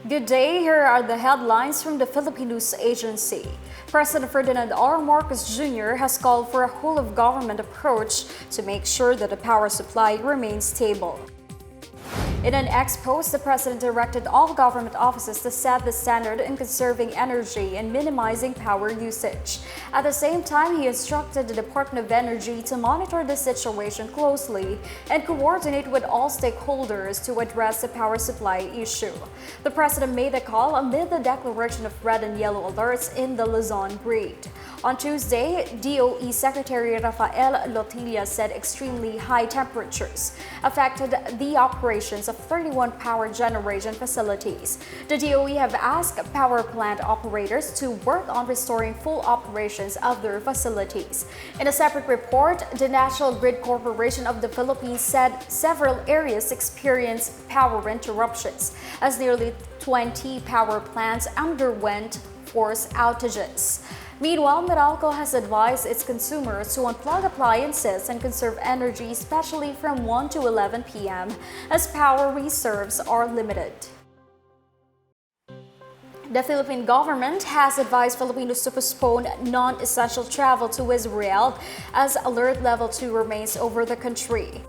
Good day, here are the headlines from the Philippine News Agency. President Ferdinand R. Marcos Jr. has called for a whole-of-government approach to make sure that the power supply remains stable. In an ex-post, the President directed all government offices to set the standard in conserving energy and minimizing power usage. At the same time, he instructed the Department of Energy to monitor the situation closely and coordinate with all stakeholders to address the power supply issue. The President made the call amid the declaration of red and yellow alerts in the Luzon grid. On Tuesday, DOE Secretary Rafael Lotilla said extremely high temperatures affected the operations of 31 power generation facilities. The DOE have asked power plant operators to work on restoring full operations of their facilities. In a separate report, the National Grid Corporation of the Philippines said several areas experienced power interruptions as nearly 20 power plants underwent forced outages. Meanwhile, Meralco has advised its consumers to unplug appliances and conserve energy, especially from 1 to 11 p.m., as power reserves are limited. The Philippine government has advised Filipinos to postpone non-essential travel to Israel as Alert Level 2 remains over the country.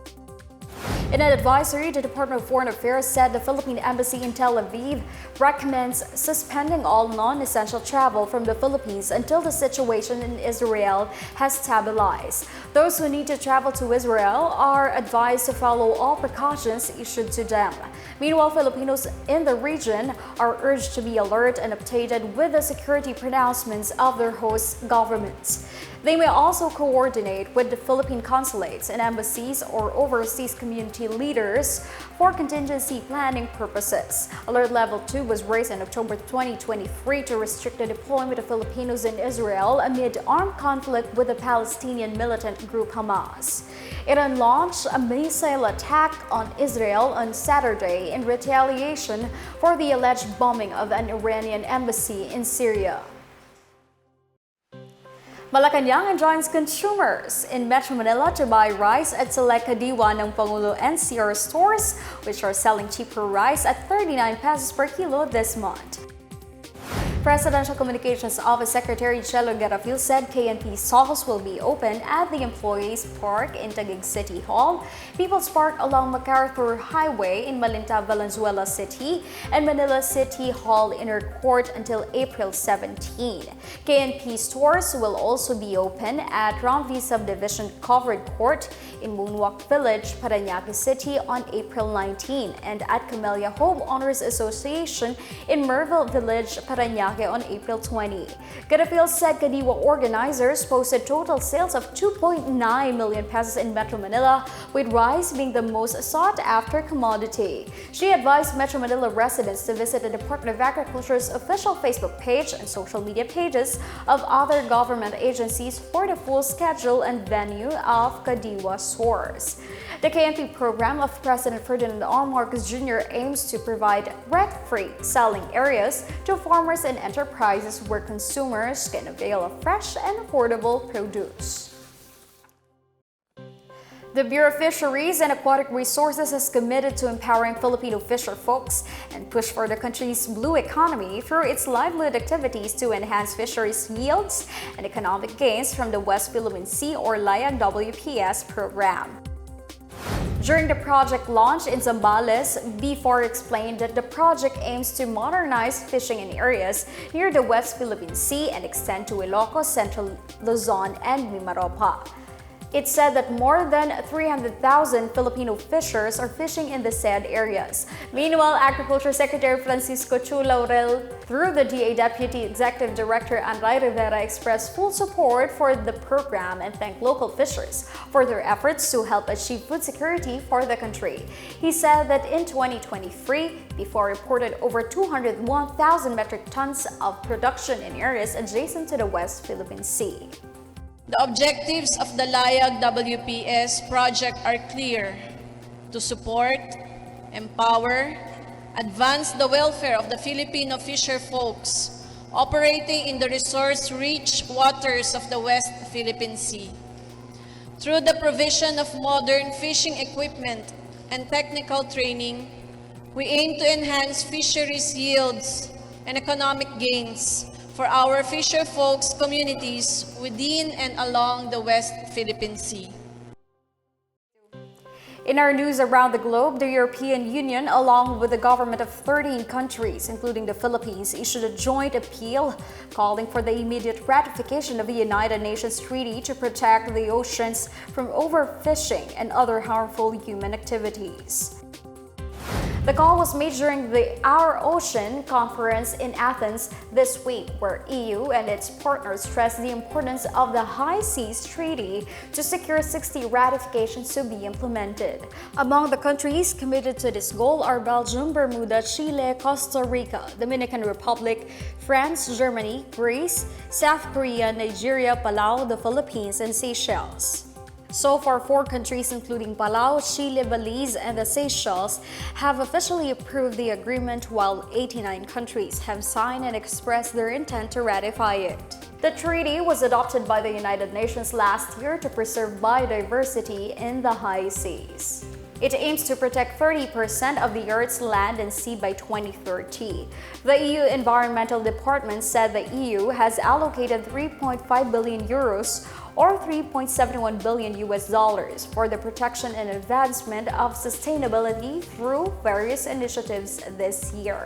In an advisory, the Department of Foreign Affairs said the Philippine Embassy in Tel Aviv recommends suspending all non-essential travel from the Philippines until the situation in Israel has stabilized. Those who need to travel to Israel are advised to follow all precautions issued to them. Meanwhile, Filipinos in the region are urged to be alert and updated with the security pronouncements of their host governments. They may also coordinate with the Philippine consulates and embassies or overseas community leaders for contingency planning purposes. Alert Level 2 was raised in October 2023 to restrict the deployment of Filipinos in Israel amid armed conflict with the Palestinian militant group Hamas. Iran launched a missile attack on Israel on Saturday in retaliation for the alleged bombing of an Iranian embassy in Syria. Malacanang enjoins consumers in Metro Manila to buy rice at select Kadiwa ng Pangulo NCR stores, which are selling cheaper rice at 39 pesos per kilo this month. Presidential Communications Office Secretary Chelo Garafil said KNP stalls will be open at the Employees Park in Taguig City Hall, People's Park along MacArthur Highway in Malinta, Valenzuela City, and Manila City Hall Inner Court until April 17. KNP stores will also be open at Round V Subdivision Covered Court in Moonwalk Village, Parañaque City on April 19 and at Camellia Homeowners Association in Merville Village, Parañaque on April 20. Garafil said Kadiwa organizers posted total sales of 2.9 million pesos in Metro Manila, with rice being the most sought-after commodity. She advised Metro Manila residents to visit the Department of Agriculture's official Facebook page and social media pages of other government agencies for the full schedule and venue of Kadiwa stores. The KNP program of President Ferdinand R. Marcos Jr. aims to provide rent-free selling areas to farmers and enterprises where consumers can avail of fresh and affordable produce. The Bureau of Fisheries and Aquatic Resources is committed to empowering Filipino fisher folks and push for the country's blue economy through its livelihood activities to enhance fisheries yields and economic gains from the West Philippine Sea or LAYAG-WPS program. During the project launch in Zambales, BFAR explained that the project aims to modernize fishing in areas near the West Philippine Sea and extend to Ilocos, Central Luzon, and Mimaropa. It said that more than 300,000 Filipino fishers are fishing in the said areas. Meanwhile, Agriculture Secretary Francisco Chu Laurel, through the DA Deputy Executive Director Andray Rivera, expressed full support for the program and thanked local fishers for their efforts to help achieve food security for the country. He said that in 2023, BFAR reported over 201,000 metric tons of production in areas adjacent to the West Philippine Sea. The objectives of the LAYAG-WPS project are clear: to support, empower, advance the welfare of the Filipino fisher folks operating in the resource-rich waters of the West Philippine Sea. Through the provision of modern fishing equipment and technical training, We aim to enhance fisheries yields and economic gains for our fisher folks communities within and along the West Philippine Sea. In our news around the globe, the European Union, along with the government of 13 countries, including the Philippines, issued a joint appeal calling for the immediate ratification of the United Nations Treaty to protect the oceans from overfishing and other harmful human activities. The call was made during the Our Ocean conference in Athens this week, where EU and its partners stressed the importance of the High Seas Treaty to secure 60 ratifications to be implemented. Among the countries committed to this goal are Belgium, Bermuda, Chile, Costa Rica, Dominican Republic, France, Germany, Greece, South Korea, Nigeria, Palau, the Philippines, and Seychelles. So far, 4 countries, including Palau, Chile, Belize, and the Seychelles, have officially approved the agreement, while 89 countries have signed and expressed their intent to ratify it. The treaty was adopted by the United Nations last year to preserve biodiversity in the high seas. It aims to protect 30% of the Earth's land and sea by 2030. The EU Environmental Department said the EU has allocated 3.5 billion euros or $3.71 billion for the protection and advancement of sustainability through various initiatives this year.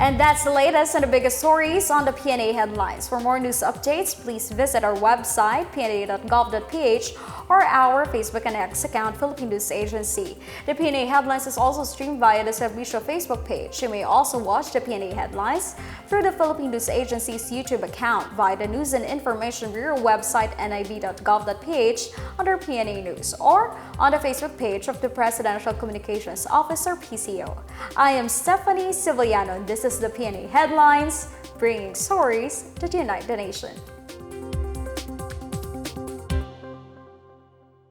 And that's the latest and the biggest stories on the PNA Headlines. For more news updates, please visit our website, pna.gov.ph, or our Facebook and X account, Philippine News Agency. The PNA Headlines is also streamed via the Servicio Facebook page. You may also watch the PNA Headlines through the Philippine News Agency's YouTube account via the News and Information Bureau website, nib.gov.ph, under PNA News, or on the Facebook page of the Presidential Communications Office, or PCO. I am Stephanie Civiliano, and this is the PNA Headlines, bringing stories to unite the nation.